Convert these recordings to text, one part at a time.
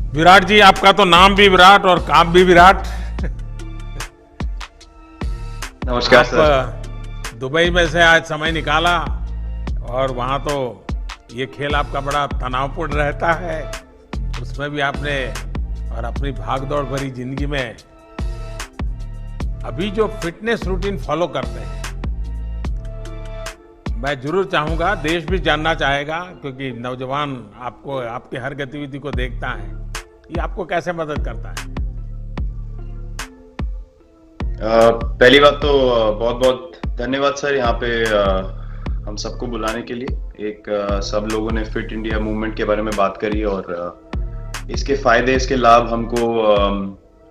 विराट जी, आपका तो नाम भी विराट और काम भी विराट। नमस्कार सर। आप दुबई में से आज समय निकाला और वहाँ तो ये खेल आपका बड़ा तनावपूर्ण रहता है, उसमें भी आपने और अपनी भागदौड़ भरी जिंदगी में अभी जो फिटनेस रूटीन फॉलो करते हैं, मैं जरूर चाहूंगा, देश भी जानना चाहेगा, क्योंकि नौजवान आपको आपकी हर गतिविधि को देखता है, ये आपको कैसे मदद करता है? पहली बात तो बहुत बहुत धन्यवाद सर, यहाँ पे हम सबको बुलाने के लिए। एक सब लोगों ने फिट इंडिया मूवमेंट के बारे में बात करी और इसके फायदे, इसके लाभ हमको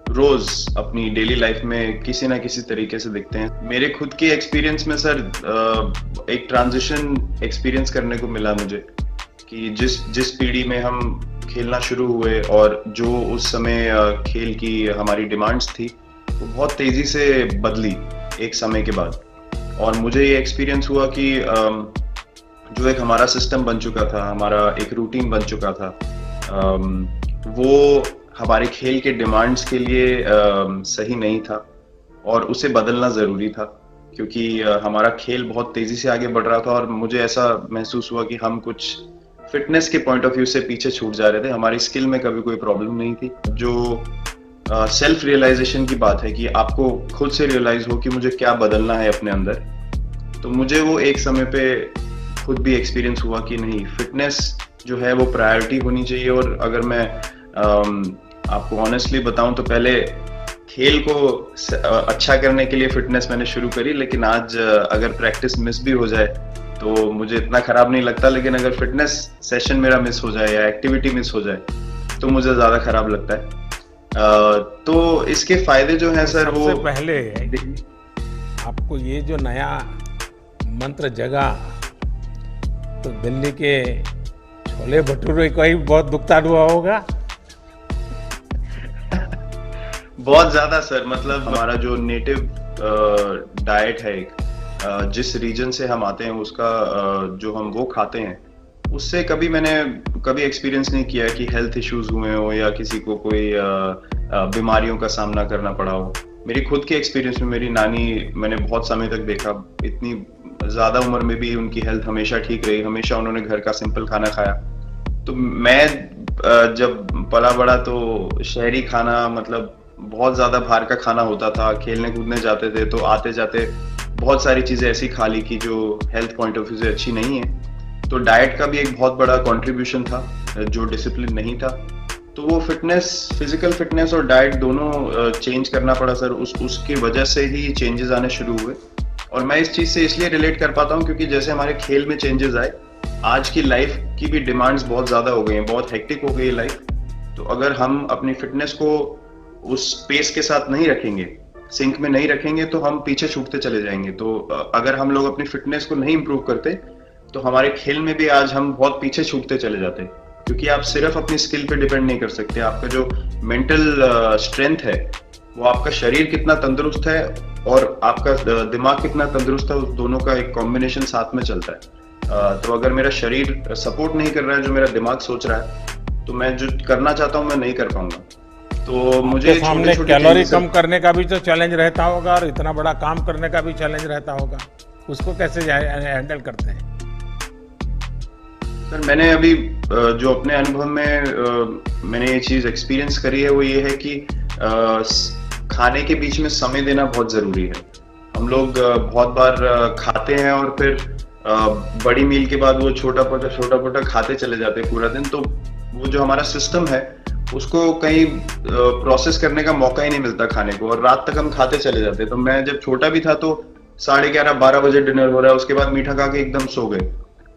रोज अपनी डेली लाइफ में किसी ना किसी तरीके से दिखते हैं। मेरे खुद के एक्सपीरियंस में सर एक ट्रांजिशन एक्सपीरियंस करने को मिला मुझे कि जिस पीढ़ी में हम खेलना शुरू हुए और जो उस समय खेल की हमारी डिमांड्स थी वो बहुत तेजी से बदली एक समय के बाद। और मुझे ये एक्सपीरियंस हुआ कि जो एक हमारा सिस्टम बन चुका था, हमारा एक रूटीन बन चुका था, वो हमारे खेल के डिमांड्स के लिए सही नहीं था और उसे बदलना ज़रूरी था, क्योंकि हमारा खेल बहुत तेज़ी से आगे बढ़ रहा था और मुझे ऐसा महसूस हुआ कि हम कुछ फिटनेस के पॉइंट ऑफ व्यू से पीछे छूट जा रहे थे। हमारी स्किल में कभी कोई प्रॉब्लम नहीं थी। जो सेल्फ रियलाइजेशन की बात है कि आपको खुद से रियलाइज हो कि मुझे क्या बदलना है अपने अंदर, तो मुझे वो एक समय पे खुद भी एक्सपीरियंस हुआ कि नहीं, फिटनेस जो है वो प्रायोरिटी होनी चाहिए। और अगर मैं आपको ऑनेस्टली बताऊं तो पहले खेल को अच्छा करने के लिए फिटनेस मैंने शुरू करी, लेकिन आज अगर प्रैक्टिस मिस भी हो जाए तो मुझे इतना खराब नहीं लगता, लेकिन अगर फिटनेस सेशन मेरा मिस हो जाए या एक्टिविटी मिस हो जाए तो मुझे ज़्यादा खराब लगता है। तो इसके फायदे जो हैं सर, वो सबसे पहले आपको ये जो नया मंत्र जगा तो दिल्ली के छोले भटूरे का ही बहुत दुखता हुआ होगा। बहुत ज्यादा सर, मतलब हमारा जो नेटिव डाइट है, जिस रीजन से हम आते हैं उसका जो हम वो खाते हैं, उससे मैंने कभी एक्सपीरियंस नहीं किया कि हेल्थ इश्यूज हुए हो या किसी को कोई बीमारियों का सामना करना पड़ा हो। मेरी खुद के एक्सपीरियंस में मेरी नानी, मैंने बहुत समय तक देखा, इतनी ज्यादा उम्र में भी उनकी हेल्थ हमेशा ठीक रही, हमेशा उन्होंने घर का सिंपल खाना खाया। तो मैं जब पला बड़ा तो शहरी खाना, मतलब बहुत ज्यादा बाहर का खाना होता था, खेलने कूदने जाते थे तो आते जाते बहुत सारी चीजें ऐसी खा ली कि जो हेल्थ पॉइंट ऑफ व्यू से अच्छी नहीं है। तो डाइट का भी एक बहुत बड़ा कंट्रीब्यूशन था, जो डिसिप्लिन नहीं था। तो वो फिटनेस, फिजिकल फिटनेस और डाइट दोनों चेंज करना पड़ा सर। उसकी वजह से ही चेंजेस आने शुरू हुए। और मैं इस चीज से इसलिए रिलेट कर पाता हूँ क्योंकि जैसे हमारे खेल में चेंजेस आए, आज की लाइफ की भी डिमांड्स बहुत ज्यादा हो गई हैं, बहुत हेक्टिक हो गई है लाइफ। तो अगर हम अपनी फिटनेस को उस पेस के साथ नहीं रखेंगे, सिंक में नहीं रखेंगे, तो हम पीछे छूटते चले जाएंगे। तो अगर हम लोग अपनी फिटनेस को नहीं इंप्रूव करते तो हमारे खेल में भी आज हम बहुत पीछे छूटते चले जाते, क्योंकि आप सिर्फ अपनी स्किल पे डिपेंड नहीं कर सकते। आपका जो मेंटल स्ट्रेंथ है, वो आपका शरीर कितना तंदुरुस्त है और आपका दिमाग कितना तंदुरुस्त है, उस दोनों का एक कॉम्बिनेशन साथ में चलता है। तो अगर मेरा शरीर सपोर्ट नहीं कर रहा है जो मेरा दिमाग सोच रहा है, तो मैं जो करना चाहता हूँ मैं नहीं कर पाऊंगा। तो मुझे सामने कैलोरी कम करने का भी तो चैलेंज रहता होगा और इतना बड़ा काम करने का भी चैलेंज रहता होगा, उसको कैसे हैंडल करते हैं? सर मैंने अभी जो अपने अनुभव में मैंने ये चीज एक्सपीरियंस करी है, वो ये है कि खाने के बीच में समय देना बहुत जरूरी है। हम लोग बहुत बार खाते हैं और फिर बड़ी मील के बाद वो छोटा पोटा खाते चले जाते हैं पूरा दिन। तो वो जो हमारा सिस्टम है उसको कहीं प्रोसेस करने का मौका ही नहीं मिलता खाने को, और रात तक हम खाते चले जाते। तो मैं जब छोटा भी था तो 11:30-12 बजे डिनर हो रहा है, उसके बाद मीठा खा के एकदम सो गए,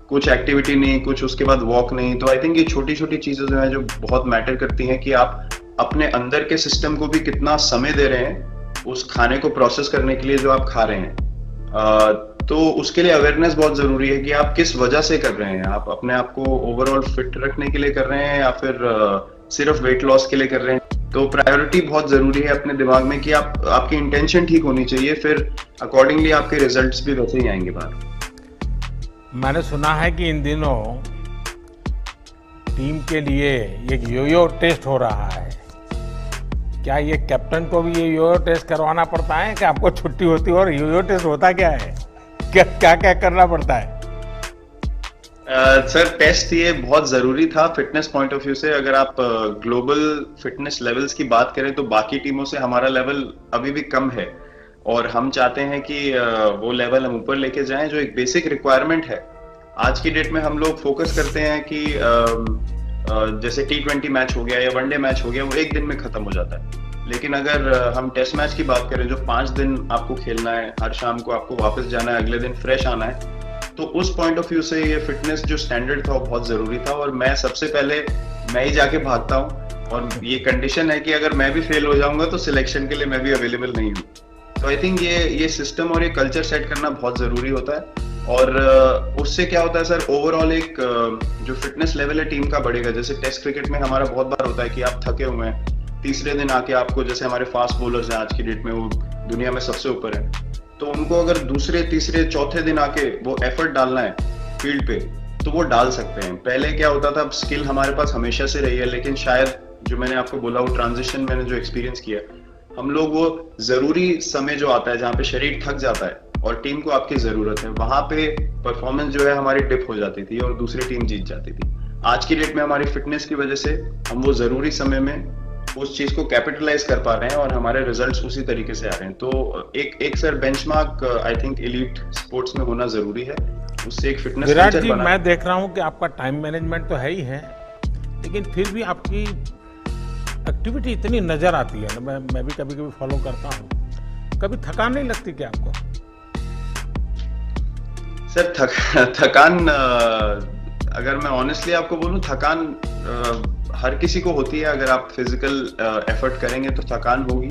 कुछ एक्टिविटी नहीं, कुछ उसके बाद वॉक नहीं। तो आई थिंक ये छोटी छोटी चीजें जो है जो बहुत मैटर करती हैं कि आप अपने अंदर के सिस्टम को भी कितना समय दे रहे हैं उस खाने को प्रोसेस करने के लिए जो आप खा रहे हैं। तो उसके लिए अवेयरनेस बहुत जरूरी है कि आप किस वजह से कर रहे हैं। आप अपने आप को ओवरऑल फिट रखने के लिए कर रहे हैं या फिर सिर्फ वेट लॉस के लिए कर रहे हैं। तो प्रायोरिटी बहुत जरूरी है अपने दिमाग में कि आपकी इंटेंशन ठीक होनी चाहिए, फिर अकॉर्डिंगली आपके रिजल्ट्स भी वैसे ही आएंगे बाहर। मैंने सुना है कि इन दिनों टीम के लिए ये यो-यो टेस्ट हो रहा है, क्या ये कैप्टन को भी ये यो-यो टेस्ट करवाना पड़ता है कि आपको छुट्टी होती है? और यो-यो टेस्ट होता क्या है, क्या क्या करना पड़ता है? सर टेस्ट ये बहुत जरूरी था फिटनेस पॉइंट ऑफ व्यू से। अगर आप ग्लोबल फिटनेस लेवल्स की बात करें तो बाकी टीमों से हमारा लेवल अभी भी कम है, और हम चाहते हैं कि वो लेवल हम ऊपर लेके जाएं, जो एक बेसिक रिक्वायरमेंट है। आज की डेट में हम लोग फोकस करते हैं कि जैसे T20 मैच हो गया या वनडे मैच हो गया, वो एक दिन में खत्म हो जाता है। लेकिन अगर हम टेस्ट मैच की बात करें जो 5 दिन आपको खेलना है, हर शाम को आपको वापस जाना है, अगले दिन फ्रेश आना है, तो उस पॉइंट ऑफ व्यू से ये फिटनेस जो स्टैंडर्ड था वो बहुत जरूरी था। और मैं सबसे पहले मैं ही जाके भागता हूँ, और ये कंडीशन है कि अगर मैं भी फेल हो जाऊंगा तो सिलेक्शन के लिए मैं भी अवेलेबल नहीं हूँ। तो आई थिंक ये सिस्टम और ये कल्चर सेट करना बहुत जरूरी होता है। और उससे क्या होता है सर, ओवरऑल एक जो फिटनेस लेवल है टीम का बढ़ेगा। जैसे टेस्ट क्रिकेट में हमारा बहुत बार होता है कि आप थके हुए हैं, तीसरे दिन आके आपको, जैसे हमारे फास्ट बॉलर्स हैं आज की डेट में, वो दुनिया में सबसे ऊपर है, तो उनको अगर दूसरे तीसरे चौथे दिन आके वो एफर्ट डालना है फील्ड पे तो वो डाल सकते हैं। पहले क्या होता था, स्किल हमारे पास हमेशा से रही है, लेकिन शायद जो मैंने आपको बोला वो ट्रांजिशन मैंने जो एक्सपीरियंस किया, हम लोग वो जरूरी समय जो आता है जहाँ पे शरीर थक जाता है और टीम को आपकी जरूरत है, वहां पे परफॉर्मेंस जो है हमारी डिप हो जाती थी और दूसरी टीम जीत जाती थी। आज की डेट में हमारी फिटनेस की वजह से हम वो जरूरी समय में उस चीज को कैपिटलाइज कर पा रहे हैं और हमारे रिजल्ट्स उसी तरीके से आ रहे हैं। तो एक sir benchmark I think elite sports में होना जरूरी है, उससे एक फिटनेस विराट जी, मैं देख रहा हूँ कि आपका टाइम मैनेजमेंट तो है ही है, लेकिन फिर भी आपकी एक्टिविटी इतनी नजर आती है ना, मैं भी कभी कभी फॉलो करता हूँ, कभी थकान नहीं लगती क्या आपको? सर थकान अगर मैं ऑनेस्टली आपको बोलूं, थकान हर किसी को होती है। अगर आप फिजिकल एफर्ट करेंगे तो थकान होगी,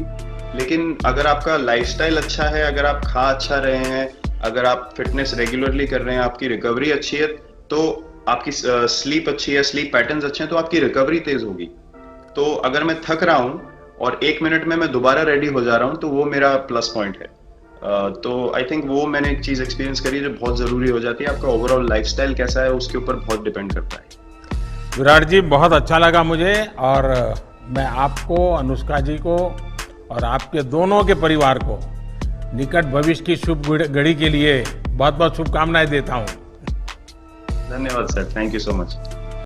लेकिन अगर आपका लाइफस्टाइल अच्छा है, अगर आप खा अच्छा रहे हैं, अगर आप फिटनेस रेगुलरली कर रहे हैं, आपकी रिकवरी अच्छी है, तो आपकी स्लीप अच्छी है, स्लीप पैटर्न्स अच्छे हैं, तो आपकी रिकवरी तेज होगी। तो अगर मैं थक रहा हूं और 1 मिनट में मैं दोबारा रेडी हो जा रहा हूं, तो वो मेरा प्लस पॉइंट है। तो आई थिंक वो मैंने एक चीज एक्सपीरियंस करी जो बहुत जरूरी हो जाती है। आपका ओवरऑल लाइफस्टाइल कैसा है उसके ऊपर बहुत डिपेंड करता है। विराट जी, बहुत अच्छा लगा मुझे, और मैं आपको, अनुष्का जी को और आपके दोनों के परिवार को निकट भविष्य की शुभ घड़ी के लिए बहुत बहुत शुभकामनाएं देता हूं। धन्यवाद sir, thank you so much.